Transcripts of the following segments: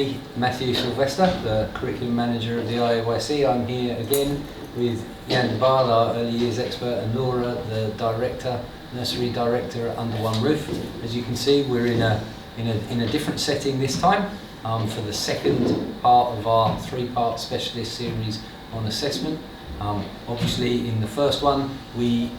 me, Matthew Sylvester, the Curriculum Manager of the IEYC. I'm here again with Jan Bal, our Early Years Expert, and Laura, the Director, Nursery Director at Under One Roof. As you can see, we're in a different setting this time for the second part of our three-part specialist series on assessment. Obviously, in the first one, we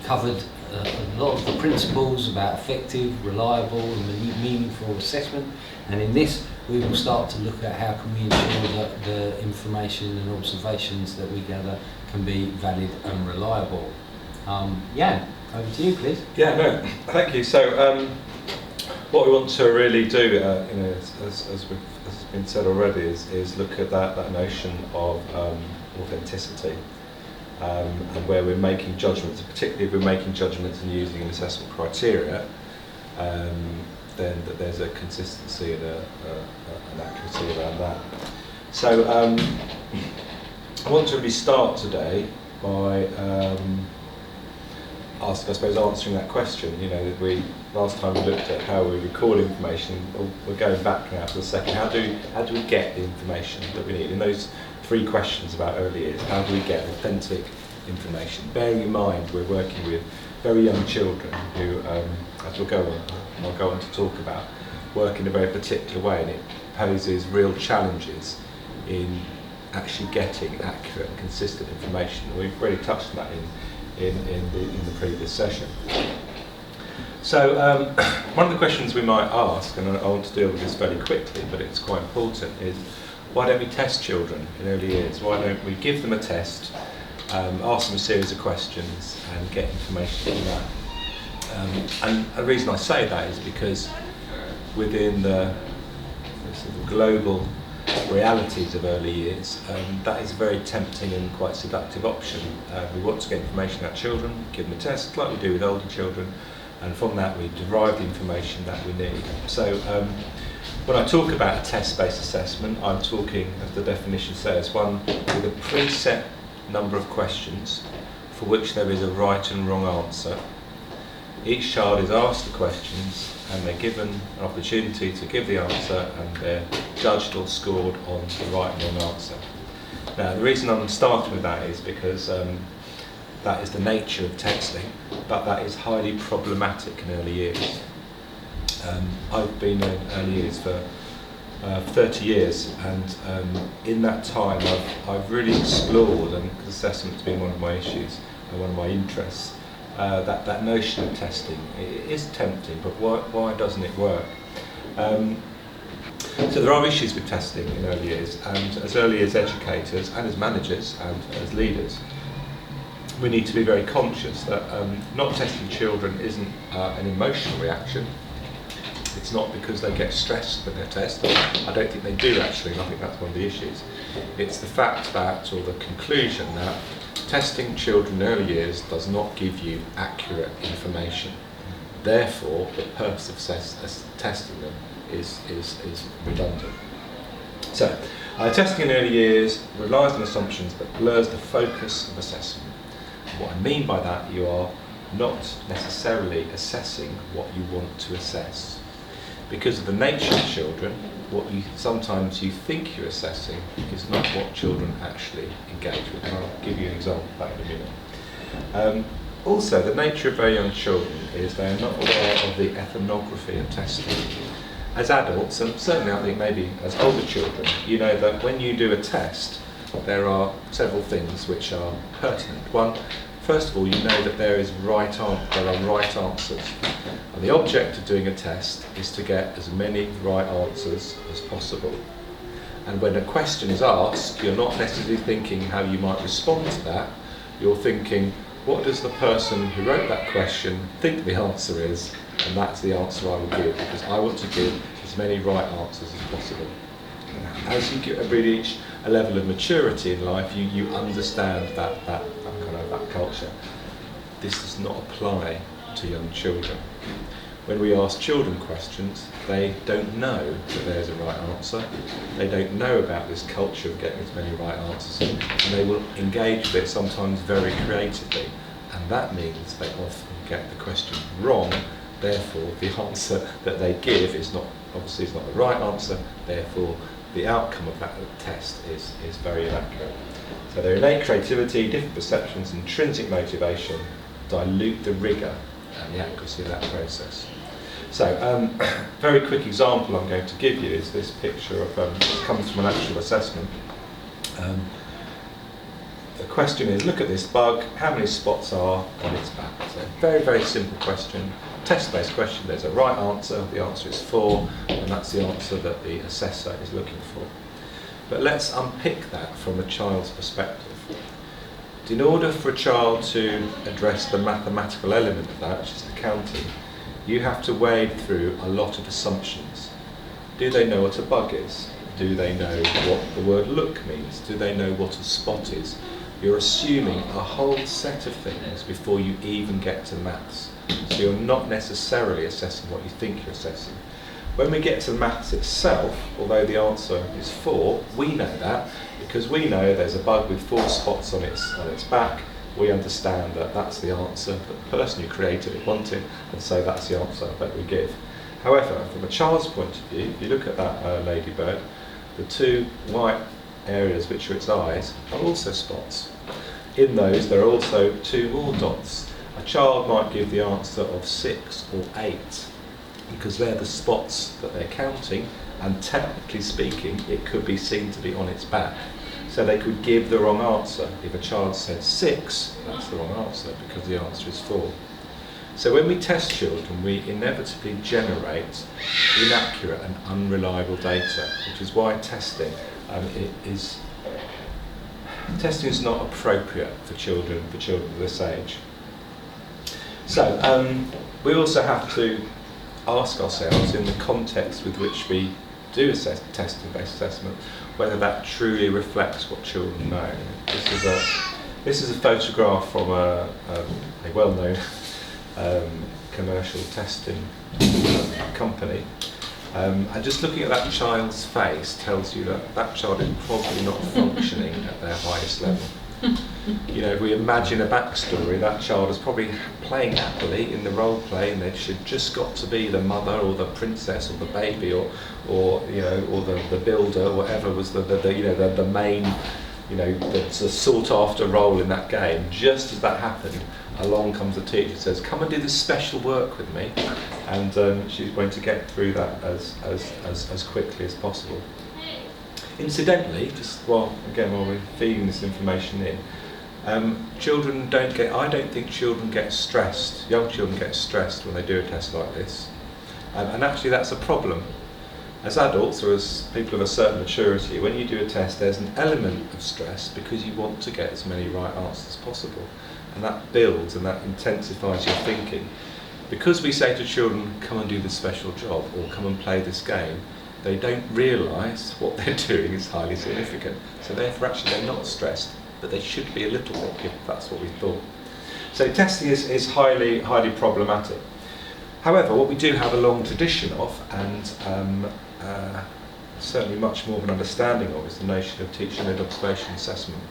covered a lot of the principles about effective, reliable and meaningful assessment, and in this we will start to look at how can we ensure that the information and observations that we gather can be valid and reliable. Jan, over to you please. Yeah, no, thank you. So what we want to really do, as has been said already, is look at that notion of authenticity. And where we're making judgments, particularly if we're making judgments and using an assessment criteria, then that there's a consistency and an accuracy around that. So I want to really start today by answering that question. Last time we looked at how we record information. We're going back now to the second. How do we get the information that we need? In those three questions about early years, how do we get authentic information? Bearing in mind we're working with very young children who, as I'll go on to talk about, work in a very particular way, and it poses real challenges in actually getting accurate and consistent information. We've already touched on that in the previous session. So one of the questions we might ask, and I want to deal with this very quickly, but it's quite important, is why don't we test children in early years? Why don't we give them a test, ask them a series of questions and get information from that? And the reason I say that is because within the sort of global realities of early years, that is a very tempting and quite seductive option. We want to get information about children, give them a test like we do with older children, and from that we derive the information that we need. So when I talk about a test-based assessment, I'm talking, as the definition says, one with a preset number of questions for which there is a right and wrong answer. Each child is asked the questions and they're given an opportunity to give the answer, and they're judged or scored on the right and wrong answer. Now, the reason I'm starting with that is because that is the nature of testing, but that is highly problematic in early years. I've been in early years for 30 years, and in that time I've really explored, and assessment's been one of my issues and one of my interests, that notion of testing. It is tempting, but why doesn't it work? So there are issues with testing in early years, and as early years educators and as managers and as leaders, we need to be very conscious that not testing children isn't an emotional reaction. It's not because they get stressed when they're tested. I don't think they do actually, and I think that's one of the issues. It's the fact that, or the conclusion that, testing children in early years does not give you accurate information. Therefore, the purpose of testing them is redundant. So, testing in early years relies on assumptions but blurs the focus of assessment. What I mean by that, you are not necessarily assessing what you want to assess. Because of the nature of children, what sometimes you think you're assessing is not what children actually engage with. And I'll give you an example of that in a minute. Also, the nature of very young children is they are not aware of the ethnography of testing. As adults, and certainly I think maybe as older children, you know that when you do a test, there are several things which are pertinent. One, first of all, you know that there are right answers. And the object of doing a test is to get as many right answers as possible. And when a question is asked, you're not necessarily thinking how you might respond to that. You're thinking, what does the person who wrote that question think the answer is? And that's the answer I will give, because I want to give as many right answers as possible. As you reach a level of maturity in life, you understand that culture. This does not apply to young children. When we ask children questions, they don't know that there's a right answer. They don't know about this culture of getting as many right answers, and they will engage with it sometimes very creatively. And that means they often get the question wrong therefore the answer that they give is not, obviously is not the right answer, therefore the outcome of that test is very inaccurate. So their innate creativity, different perceptions, intrinsic motivation dilute the rigour and the accuracy of that process. So, very quick example I'm going to give you is this picture of, it comes from an actual assessment. The question is, look at this bug, how many spots are on its back? So, very simple question, test-based question, there's a right answer, the answer is 4, and that's the answer that the assessor is looking for. But let's unpick that from a child's perspective. In order for a child to address the mathematical element of that, which is the counting, you have to wade through a lot of assumptions. Do they know what a bug is? Do they know what the word look means? Do they know what a spot is? You're assuming a whole set of things before you even get to maths. So you're not necessarily assessing what you think you're assessing. When we get to maths itself, although the answer is 4, we know that because we know there's a bug with 4 spots on its back. We understand that that's the answer that the person who created it wanted, and so that's the answer that we give. However, from a child's point of view, if you look at that ladybird, the 2 white areas which are its eyes are also spots. In those, there are also 2 more dots. A child might give the answer of 6 or 8, because they're the spots that they're counting, and technically speaking, it could be seen to be on its back. So they could give the wrong answer. If a child said 6, that's the wrong answer because the answer is 4. So when we test children, we inevitably generate inaccurate and unreliable data, which is why testing is not appropriate for children of this age. So we also have to ask ourselves, in the context with which we do testing-based assessment, whether that truly reflects what children know. This is a photograph from a well-known commercial testing company. And just looking at that child's face tells you that that child is probably not functioning at their highest level. You know, if we imagine a backstory, that child is probably playing happily in the role play, and they should just got to be the mother or the princess or the baby or you know, or the builder, or whatever was the main, you know, the sought after role in that game. Just as that happened, along comes the teacher and says, "Come and do this special work with me," and she's going to get through that as quickly as possible. Incidentally, just while we're feeding this information in, children don't get. I don't think children get stressed. Young children get stressed when they do a test like this, and actually that's a problem. As adults or as people of a certain maturity, when you do a test, there's an element of stress because you want to get as many right answers as possible, and that builds and that intensifies your thinking. Because we say to children, "Come and do this special job," or "Come and play this game," they don't realise what they're doing is highly significant. So therefore actually they're not stressed, but they should be a little bit, if that's what we thought. So testing is highly problematic. However, what we do have a long tradition of, and certainly much more of an understanding of, is the notion of teacher-led observation assessment.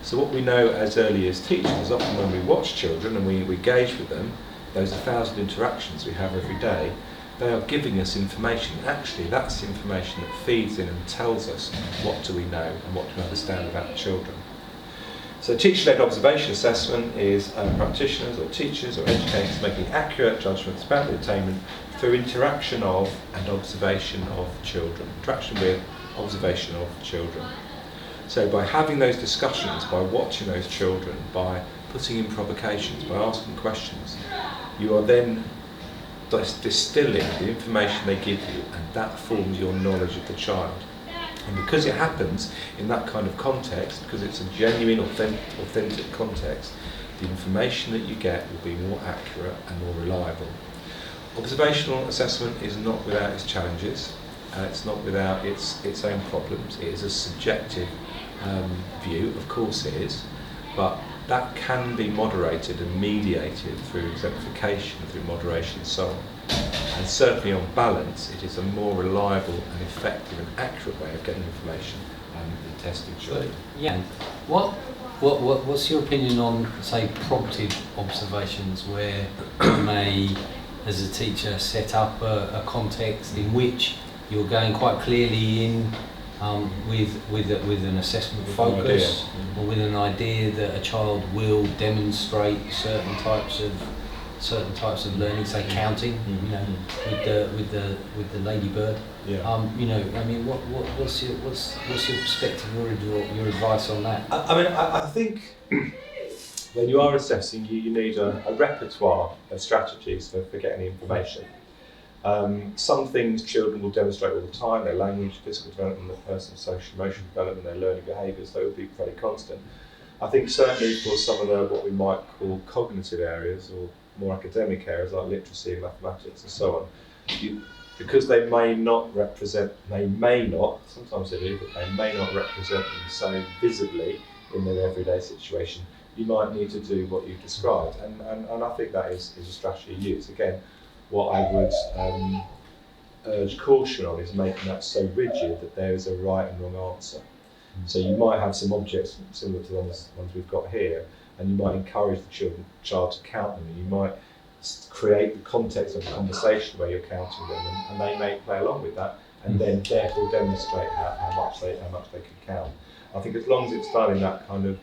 So what we know as early years teachers, often when we watch children and we engage with them, those 1,000 interactions we have every day, they are giving us information. Actually, that's the information that feeds in and tells us what do we know and what do we understand about children. So teacher-led observation assessment is practitioners or teachers or educators making accurate judgments about the attainment through interaction of and observation of children. Interaction with, observation of children. So by having those discussions, by watching those children, by putting in provocations, by asking questions, you are then distilling the information they give you, and that forms your knowledge of the child. And because it happens in that kind of context, because it's a genuine, authentic context, the information that you get will be more accurate and more reliable. Observational assessment is not without its challenges, it's not without its own problems. It is a subjective view, of course it is, but that can be moderated and mediated through exemplification, through moderation and so on. And certainly on balance, it is a more reliable and effective and accurate way of getting information than testing children. Yeah. What's your opinion on, say, prompted observations where you may as a teacher, set up a context in which you're going quite clearly in with an assessment focus, or with an idea that a child will demonstrate certain types of learning, say counting, you know, with the ladybird. Yeah. You know, I mean, what's your perspective or your advice on that? I think when you are assessing, you need a repertoire of strategies for getting the information. Some things children will demonstrate all the time: their language, physical development, their personal, social, emotional development, their learning behaviours. They will be fairly constant. I think certainly for some of the what we might call cognitive areas or more academic areas like literacy and mathematics and so on, because they may not, sometimes they do, but they may not represent them so visibly in their everyday situation, you might need to do what you've described. And I think that is a strategy to use. Again, what I would urge caution on is making that so rigid that there is a right and wrong answer. So you might have some objects similar to the ones we've got here, and you might encourage the child to count them, and you might create the context of a conversation where you're counting them, and they may play along with that, and then therefore demonstrate how much they can count. I think as long as it's done in that kind of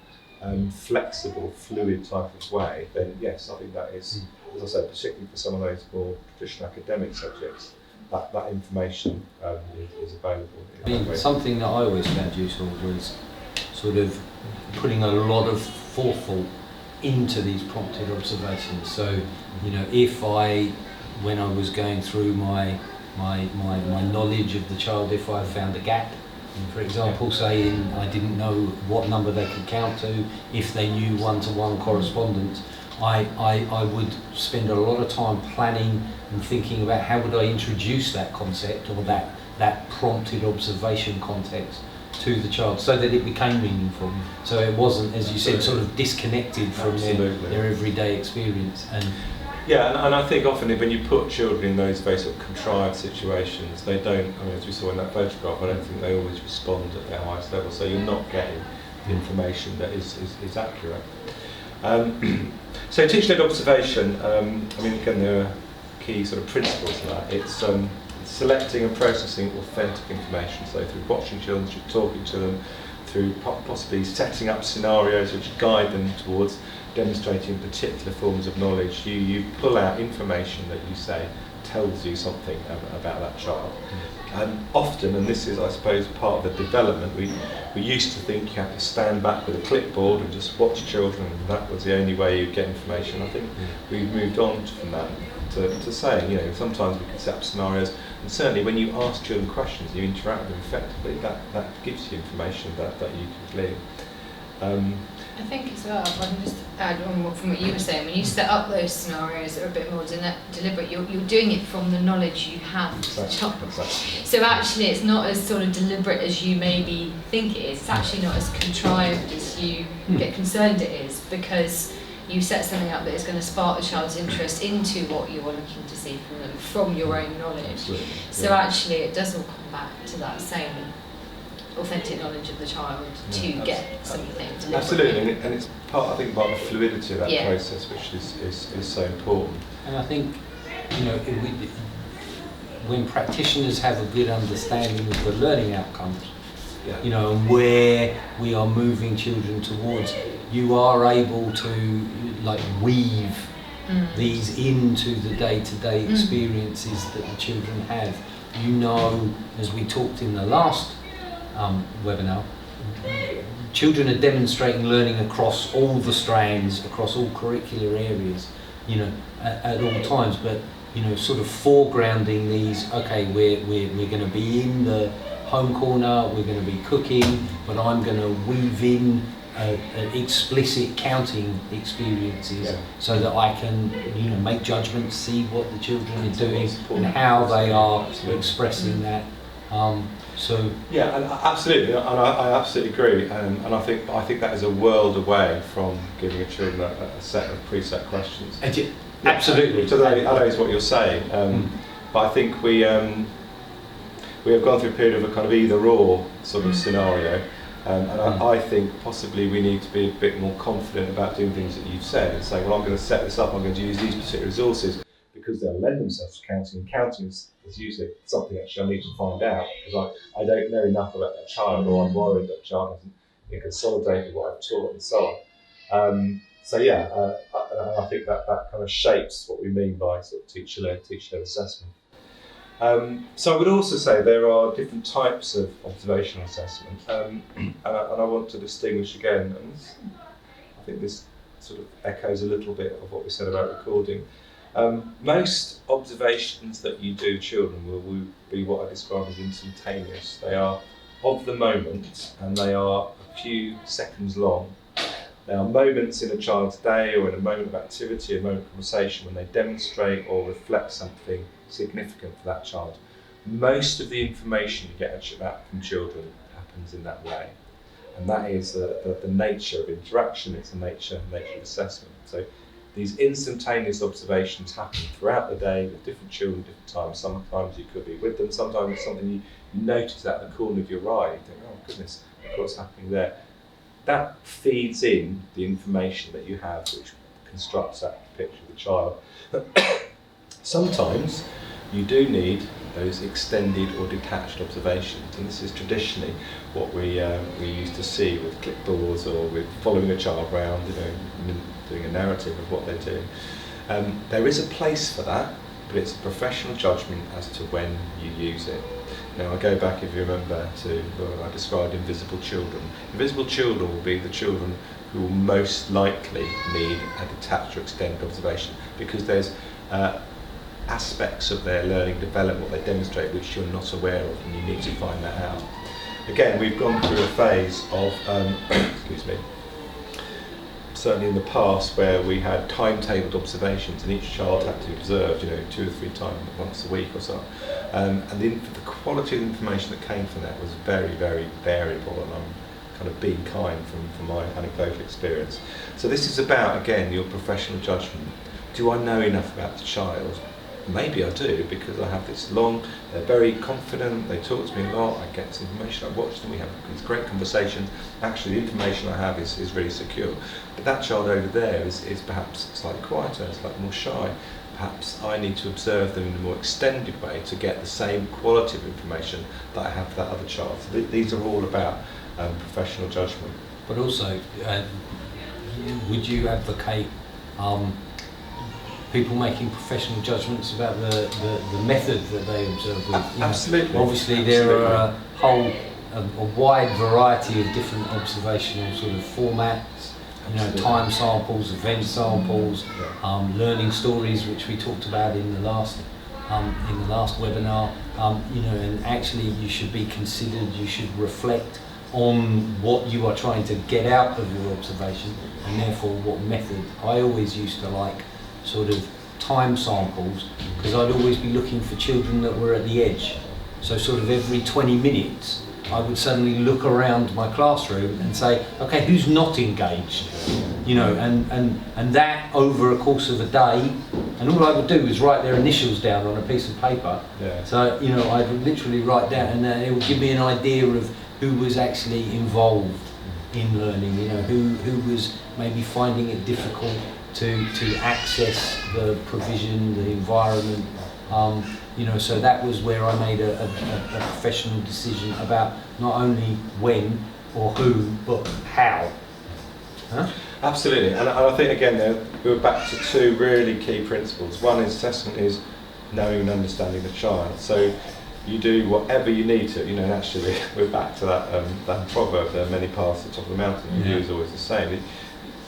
flexible, fluid type of way, then yes, I think that is, as I said, particularly for some of those more traditional academic subjects, that information is available. I mean, something that I always found useful was sort of putting a lot of forethought into these prompted observations. So, you know, when I was going through my knowledge of the child, if I found a gap, for example, saying I didn't know what number they could count to, if they knew one-to-one correspondence, I would spend a lot of time planning and thinking about how would I introduce that concept or that prompted observation context to the child so that it became meaningful. So it wasn't, as you said, sort of disconnected from their everyday experience. And I think often when you put children in those very sort of contrived situations, they don't, I mean, as we saw in that photograph, I don't think they always respond at their highest level, so you're not getting the information that is accurate. So teaching-led observation, I mean, again, there are key sort of principles to that. It's selecting and processing authentic information, so through watching children, through talking to them, through possibly setting up scenarios which guide them towards demonstrating particular forms of knowledge. You pull out information that you say tells you something about that child. And often, and this is, I suppose, part of the development, we used to think you had to stand back with a clipboard and just watch children, and that was the only way you'd get information. I think we've moved on from that to saying, you know, sometimes we can set up scenarios, and certainly when you ask children questions, you interact with them effectively, that gives you information that you can glean. I think as well, if I can just add on from what you were saying, when you set up those scenarios that are a bit more deliberate, you're doing it from the knowledge you have as a child. Exactly. So actually it's not as sort of deliberate as you maybe think it is. It's actually not as contrived as you get concerned it is, because you set something up that is going to spark the child's interest into what you're looking to see from them, from your own knowledge. Absolutely. So actually it does all come back to that same authentic knowledge of the child to get something deliberate. Absolutely, and it's part of the fluidity of that process, which is so important. And I think, you know, when practitioners have a good understanding of the learning outcomes, you know, and where we are moving children towards, you are able to like weave these into the day-to-day experiences that the children have. You know, as we talked in the last webinar, children are demonstrating learning across all the strands, across all curricular areas, you know, at all times, but, you know, sort of foregrounding these, okay, we're going to be in the home corner, we're going to be cooking, but I'm going to weave in explicit counting experiences so that I can, you know, make judgments, see what the children are doing and how they are expressing that. And absolutely, and I absolutely agree, and I think that is a world away from giving a children a set of preset questions. Absolutely. So that is what you're saying, but I think we have gone through a period of a kind of either-or sort of scenario, and I think possibly we need to be a bit more confident about doing things that you've said and saying, well, I'm going to set this up, I'm going to use these particular resources, because they'll lend themselves to counting, and counting is usually something actually I need to find out, because I don't know enough about that child, or I'm worried that the child hasn't consolidated what I've taught and so on. I think that kind of shapes what we mean by sort of teacher-led assessment. So I would also say there are different types of observational assessment, and I want to distinguish again, and I think this sort of echoes a little bit of what we said about recording. Most observations that you do children will be what I describe as instantaneous. They are of the moment, and they are a few seconds long. There are moments in a child's day, or in a moment of activity, a moment of conversation, when they demonstrate or reflect something significant for that child. Most of the information you get back from children happens in that way, and that is the nature of interaction. It's the nature of assessment. So these instantaneous observations happen throughout the day with different children, different times. Sometimes you could be with them, sometimes it's something you notice out the corner of your eye. You think, oh goodness, look what's happening there. That feeds in the information that you have, which constructs that picture of the child. Sometimes you do need those extended or detached observations, and this is traditionally what we used to see with clipboards, or with following a child around, doing a narrative of what they're doing. There is a place for that, but it's a professional judgment as to when you use it. Now, I go back, if you remember, to when I described invisible children. Invisible children will be the children who will most likely need a detached or extended observation, because there's aspects of their learning development, what they demonstrate, which you're not aware of, and you need to find that out. Again, we've gone through a phase of, excuse me, certainly in the past, where we had timetabled observations, and each child had to be observed, 2 or 3 times, once a week or so. And the quality of the information that came from that was very, very variable, and I'm kind of being kind from my anecdotal experience. So this is about, again, your professional judgment. Do I know enough about the child? Maybe I do, because I have this they're very confident, they talk to me a lot, I get this information, I watch them, we have these great conversations. Actually, the information I have is really secure. But that child over there is perhaps slightly quieter, slightly more shy. Perhaps I need to observe them in a more extended way to get the same quality of information that I have for that other child. So these are all about professional judgment. But also, would you advocate people making professional judgments about the method that they observe with? Absolutely. Obviously, there are a wide variety of different observational sort of formats. Time samples, event samples, learning stories, which we talked about in the last webinar. And actually, you should be considered. You should reflect on what you are trying to get out of your observation, and therefore what method. I always used to like sort of time samples, because I'd always be looking for children that were at the edge. So sort of every 20 minutes I would suddenly look around my classroom and say, okay, who's not engaged? And that over a course of a day, and all I would do is write their initials down on a piece of paper. Yeah. So I would literally write down, and it would give me an idea of who was actually involved in learning, who was maybe finding it difficult to access the provision, the environment. So that was where I made a professional decision about not only when or who, but how. Huh? Absolutely, and I think again we're back to 2 really key principles. One is assessment is knowing and understanding the child. So you do whatever you need to, and actually we're back to that proverb, there are many paths to the top of the mountain, and you is always the same.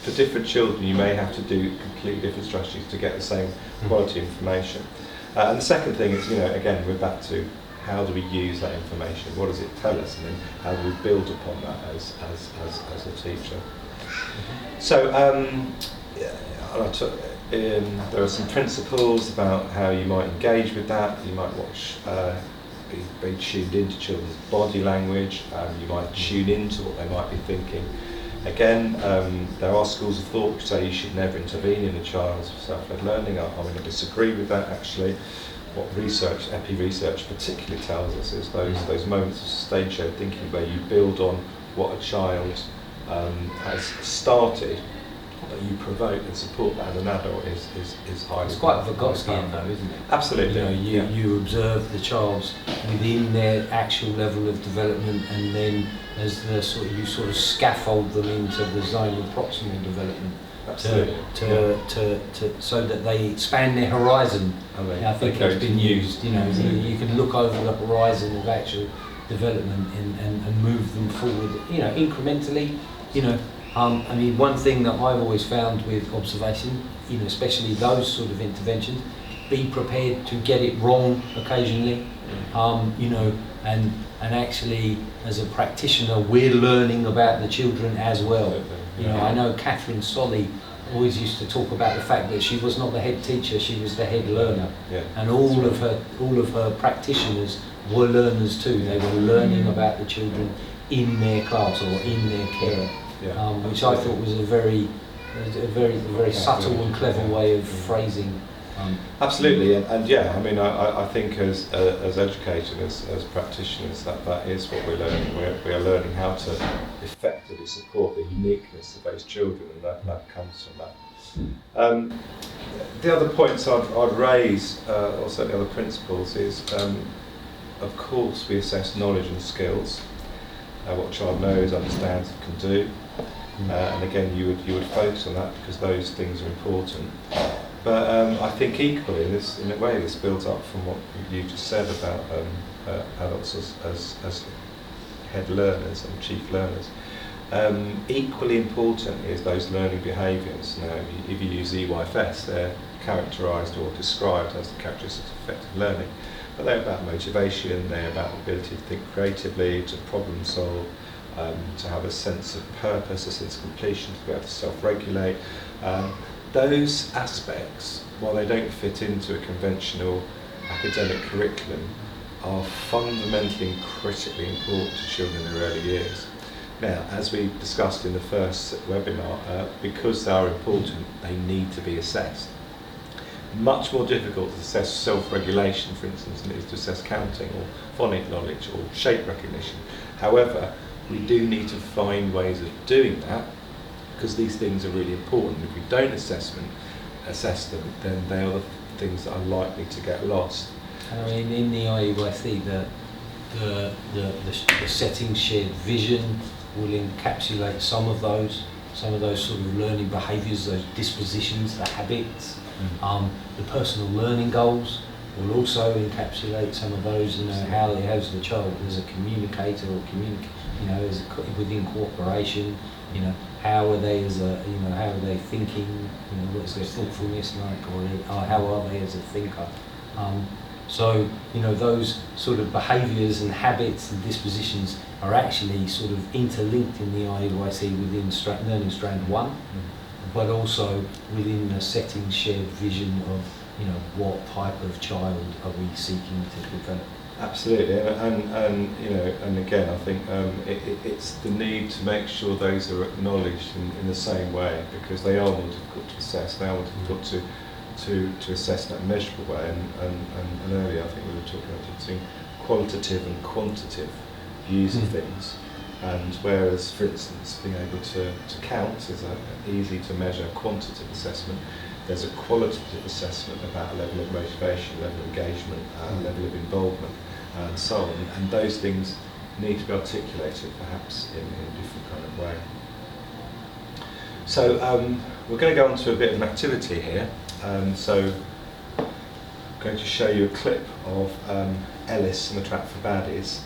For different children you may have to do completely different strategies to get the same quality information. And the second thing is, again, we're back to how do we use that information? What does it tell us? And then how do we build upon that as a teacher? So there are some principles about how you might engage with that. You might be tuned into children's body language. You might tune into what they might be thinking. Again, there are schools of thought which say you should never intervene in a child's self-led learning. I'm going to disagree with that, actually. What epi research particularly tells us is those moments of stage-shared thinking where you build on what a child has started but you provoke and support that as an adult is highly. It's quite Vygotskian though, isn't it? Absolutely. You observe the child's within their actual level of development, and then as the you sort of scaffold them into the zone of proximal development. So that they expand their horizon. I think it's been used. You can look over the horizon of actual development and move them forward. Incrementally. I mean, one thing that I've always found with observation, especially those sort of interventions, be prepared to get it wrong occasionally. And actually, as a practitioner, we're learning about the children as well. I know Catherine Solly always used to talk about the fact that she was not the head teacher, she was the head learner. And all of her practitioners were learners too. They were learning about the children in their class or in their care, which I thought was a very subtle and clever way of phrasing. Absolutely, and I mean, I think as educators, as practitioners, that is what we're learning. We are learning how to effectively support the uniqueness of those children, and that comes from that. The other points I'd raise, or certainly other principles, is of course we assess knowledge and skills, what a child knows, understands, and can do, and again you would focus on that because those things are important. But I think equally, in a way, this builds up from what you just said about adults as head learners and chief learners. Equally important is those learning behaviours. Now, if you use EYFS, they're characterised or described as the characteristics of effective learning. But they're about motivation, they're about the ability to think creatively, to problem solve, to have a sense of purpose, a sense of completion, to be able to self-regulate. Those aspects, while they don't fit into a conventional academic curriculum, are fundamentally and critically important to children in their early years. Now, as we discussed in the first webinar, because they are important, they need to be assessed. Much more difficult to assess self-regulation, for instance, than it is to assess counting or phonic knowledge or shape recognition. However, we do need to find ways of doing that, because these things are really important. If we don't assess them, then they are the things that are likely to get lost. I mean, in the IEYC, the setting shared vision will encapsulate some of those sort of learning behaviours, those dispositions, the habits. The personal learning goals will also encapsulate some of those. How's the child as a communicator or within cooperation. How are they how are they thinking? What's their thoughtfulness like, or how are they as a thinker? So those sort of behaviours and habits and dispositions are actually sort of interlinked in the IEYC within learning strand 1, but also within the setting shared vision of what type of child are we seeking to develop. Absolutely, and again, I think it's the need to make sure those are acknowledged in the same way, because they are more difficult to assess. They are more difficult to assess in a measurable way. And earlier, I think we were talking about between qualitative and quantitative views of things. And whereas, for instance, being able to count is an easy to measure quantitative assessment, there's a qualitative assessment about a level of motivation, level of engagement, level of involvement, and so on. And those things need to be articulated, perhaps in a different kind of way. So we're going to go on to a bit of an activity here. So I'm going to show you a clip of Ellis and the Trap for Baddies.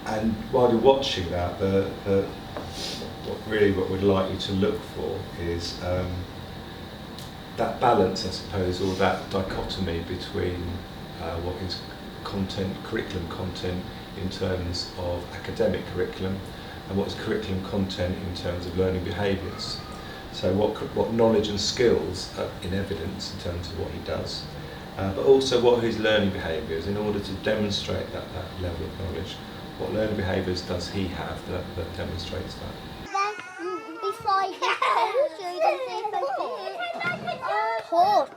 And while you're watching that, what we'd like you to look for is that balance, I suppose, or that dichotomy between what is curriculum content in terms of academic curriculum, and what is curriculum content in terms of learning behaviours. So what knowledge and skills are in evidence in terms of what he does, but also what his learning behaviours, in order to demonstrate that level of knowledge. What learning behaviours does he have that demonstrates that? Before you get cold, you can see hot,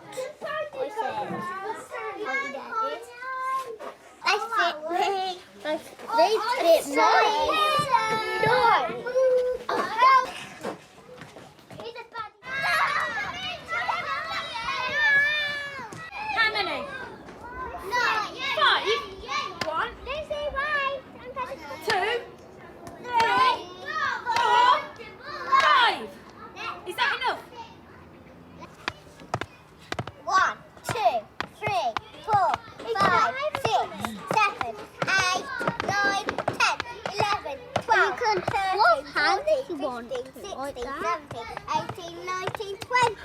I said. That's it. That's it. No. you want 15, 16, 17, 18, 19, 20.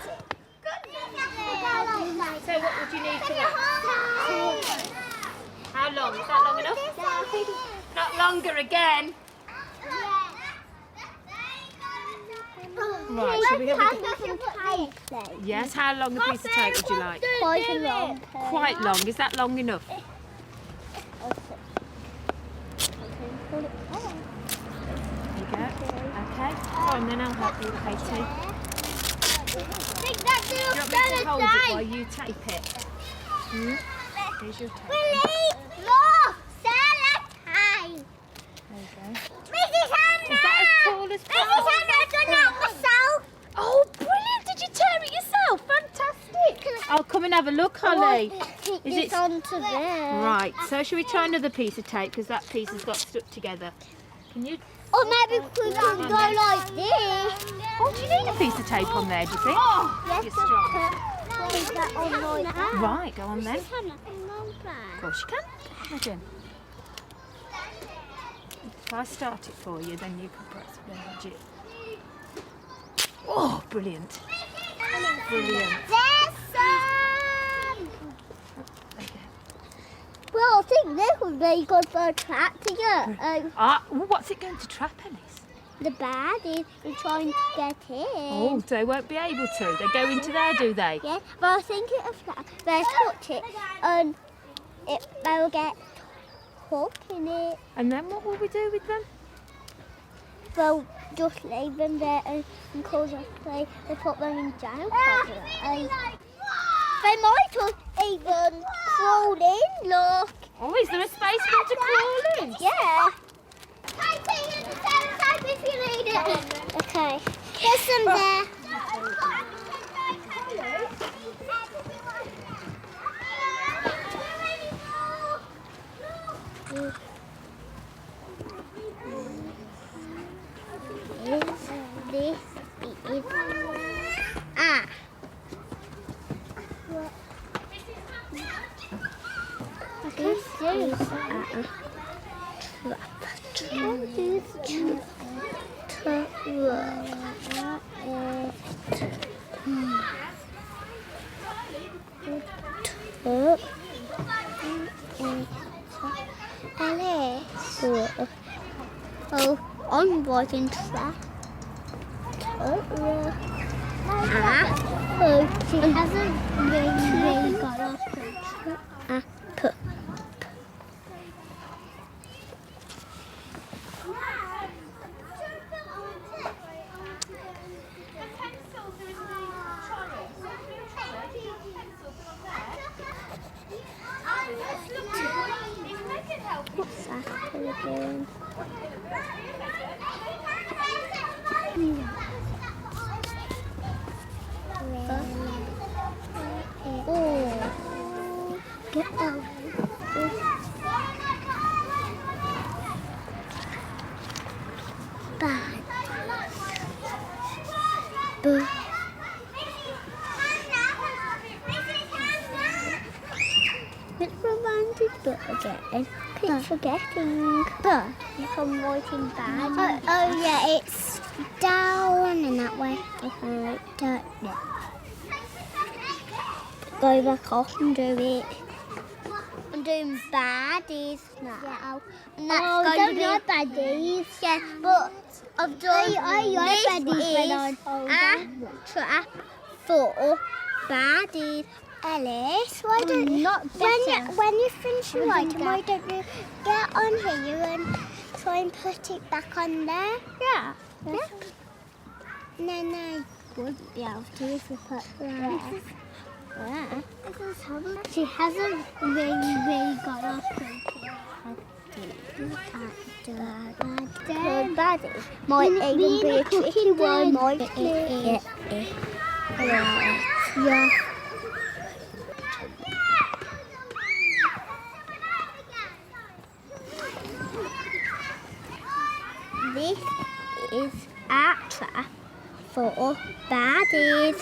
So what would you need for that? How long? Is that long enough? Not longer again. Right, shall we have a Yes, how long a piece of tape would you like? Quite long. Quite long. Is that long enough? There you go. Okay. Go on then, I'll help you, Katie. Do you want me to hold it while you tape it? Here's your tape. Look! Sellotape! There you go. Mrs. Hannah! Is that as tall as Mrs. Hannah, I've done that myself! Oh, brilliant! Did you tear it yourself? Fantastic! I'll come and have a look, Holly. Is it onto there? right? So shall we try another piece of tape because that piece has got stuck together? Can you? Or maybe we can go like this. Oh, do you need a piece of tape on there? Do you think? Yes, You're strong. Is that on like that? Right, go on then. Mrs. Hannah, come on, Of course you can. Imagine. If I start it for you, then you can press manage it. Oh, brilliant! Brilliant. There's some! Okay. Well, I think this would be good for a trap to get What's it going to trap, Ellis? the baddies and trying to get in. Oh, they won't be able to. They go into there, do they? Yeah, but I think they'll touch it and they will get hooked in it. And then what will we do with them? Well, just leave them there and cause us they put them in jail probably. They might even crawl in, look. Oh, is there a space for them to crawl in? Yeah. If you need it. Okay. There's some there. This is This is Ellis. Oh, I'm writing track. Oh, she hasn't really got off the track. What's that again? Oh, get out. Bad. It's romantic, but again, keep forgetting. I'm writing bad. Oh yeah, it's down and that way. Okay, go back off and do it. I'm doing baddies now. And that's going to be baddies. Yeah, but I've done baddies trap for baddies. Ellis, why don't when you finish writing, why don't you get on here and try and put it back on there? Yeah. And then I wouldn't be able to if you put there. She hasn't really got off the baddies. Might even be a tricky one. Yeah. This is a trap for baddies.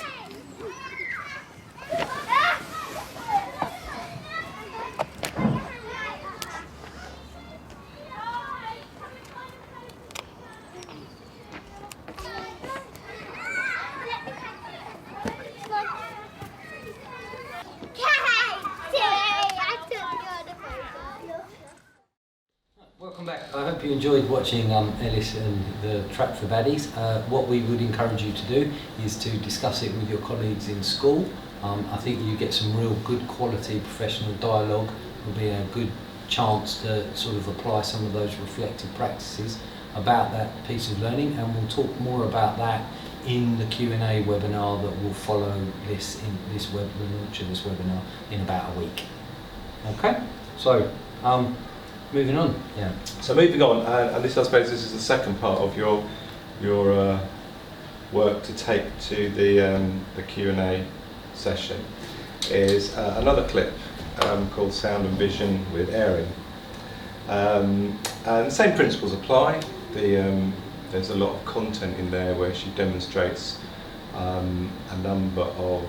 you enjoyed watching Ellis and the Trap for Baddies. What we would encourage you to do is to discuss it with your colleagues in school. I think you get some real good quality professional dialogue. Will be a good chance to sort of apply some of those reflective practices about that piece of learning, and we'll talk more about that in the Q&A webinar that will follow this the launch of this webinar in about a week. Okay, so moving on. Yeah. So moving on, and this, I suppose, this is the second part of your work to take to the Q&A session, is another clip called Sound and Vision with Aeryn. And the same principles apply. There's a lot of content in there where she demonstrates a number of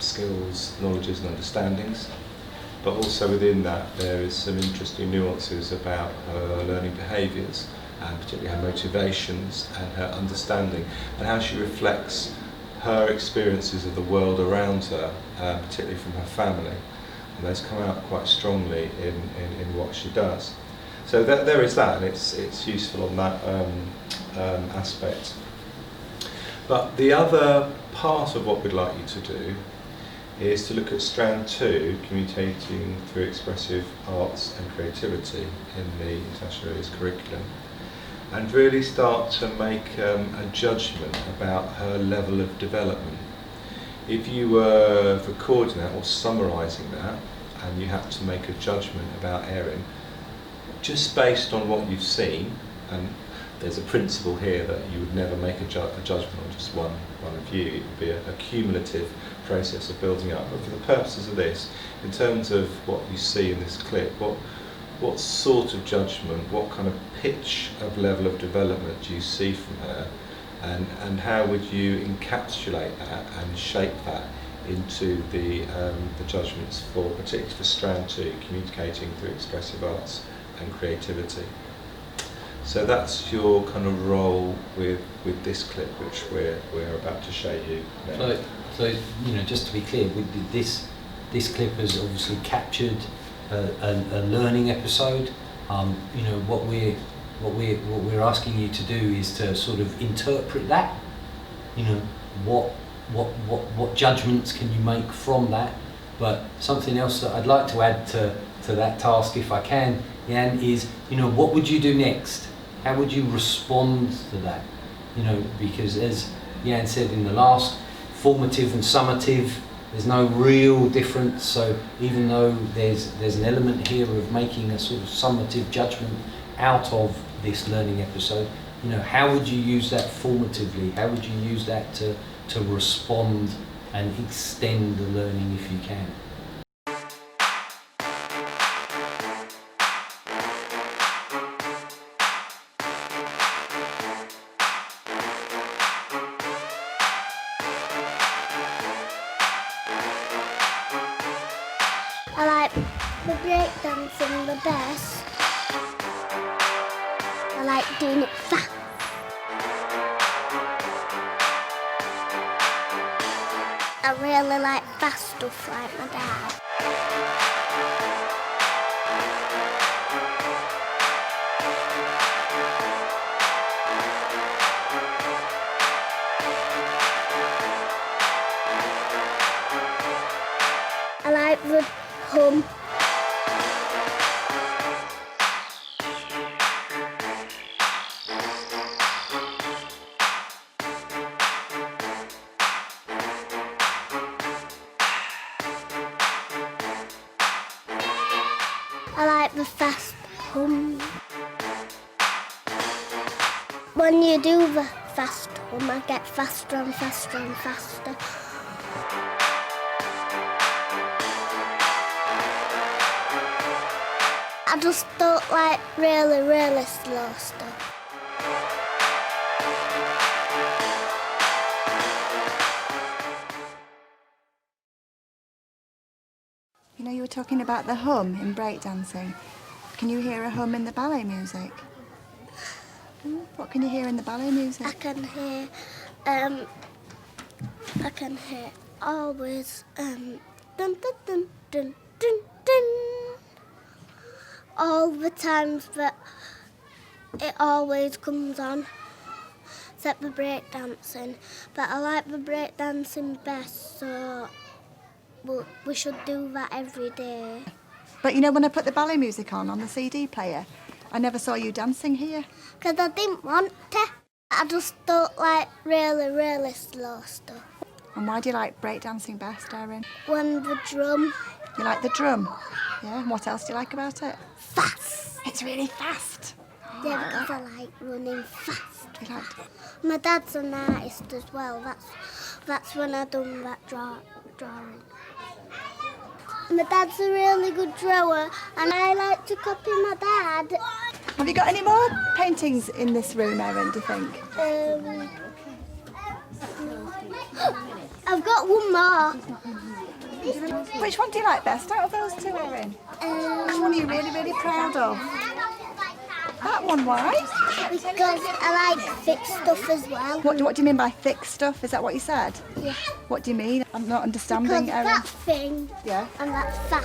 skills, knowledges and understandings, but also within that there is some interesting nuances about her learning behaviours, and particularly her motivations and her understanding, and how she reflects her experiences of the world around her, particularly from her family, and those come out quite strongly in what she does. So there is that, and it's useful on that aspect. But the other part of what we'd like you to do is to look at strand 2, communicating through expressive arts and creativity in the International Areas curriculum, and really start to make a judgment about her level of development. If you were recording that or summarising that, and you had to make a judgment about Aeryn, just based on what you've seen, and there's a principle here that you would never make a judgment on just one view, it would be a cumulative process of building up. But for the purposes of this, in terms of what you see in this clip, what sort of judgment, what kind of pitch of level of development do you see from her, and how would you encapsulate that and shape that into the judgments for, particularly for strand 2, communicating through expressive arts and creativity. So that's your kind of role with this clip, which we're about to show you now. So you know, just to be clear, this clip has obviously captured a learning episode. You know, what we're asking you to do is to sort of interpret that. You know, what judgments can you make from that? But something else that I'd like to add to that task, if I can, Jan, is, you know, what would you do next? How would you respond to that? You know, because as Jan said in the last, formative and summative, there's no real difference. So even though there's an element here of making a sort of summative judgment out of this learning episode, you know, how would you use that formatively? How would you use that to respond and extend the learning if you can? I like the breakdancing the best. I like doing it fast. I really like fast stuff like my dad. I like the hum. I like the fast hum. When you do the fast hum, I get faster and faster and faster. I just don't like really, really slow stuff. You know, you were talking about the hum in breakdancing. Can you hear a hum in the ballet music? What can you hear in the ballet music? I can hear always dun dun dun dun dun dun. all the times, but it always comes on, except the breakdancing. But I like the breakdancing best, so we should do that every day. But you know, when I put the ballet music on the CD player, I never saw you dancing here. Because I didn't want to. I just don't like really, really slow stuff. And why do you like breakdancing best, Aeryn? When the drum, You like the drum? Yeah, and what else do you like about it? fast. It's really fast. Yeah, because I like running fast. You like... My dad's an artist as well. That's when I done that drawing. My dad's a really good drawer, and I like to copy my dad. Have you got any more paintings in this room, Aeryn, do you think? I've got one more. Which one do you like best out of those two, Aeryn? Which one are you really, really proud of? That one, why? Because I like thick stuff as well. What do you mean by thick stuff? Is that what you said? Yeah. What do you mean? I'm not understanding, Because Aeryn. that thing Yeah. and that fat.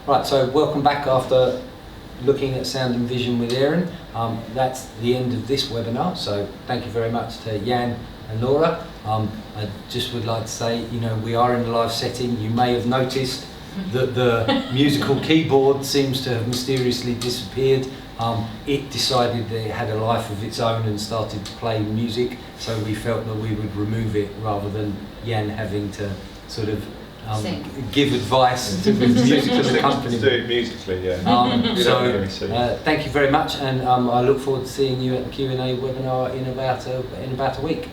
Right, so welcome back after looking at sound and vision with Aeryn. That's the end of this webinar, so thank you very much to Jan and Laura. I just would like to say, you know, we are in a live setting. You may have noticed that the musical keyboard seems to have mysteriously disappeared. It decided that it had a life of its own and started to play music, so we felt that we would remove it rather than Jan having to sort of give advice to the musical accompaniment. Do it musically, yeah. Thank you very much, and I look forward to seeing you at the Q&A webinar in about a week.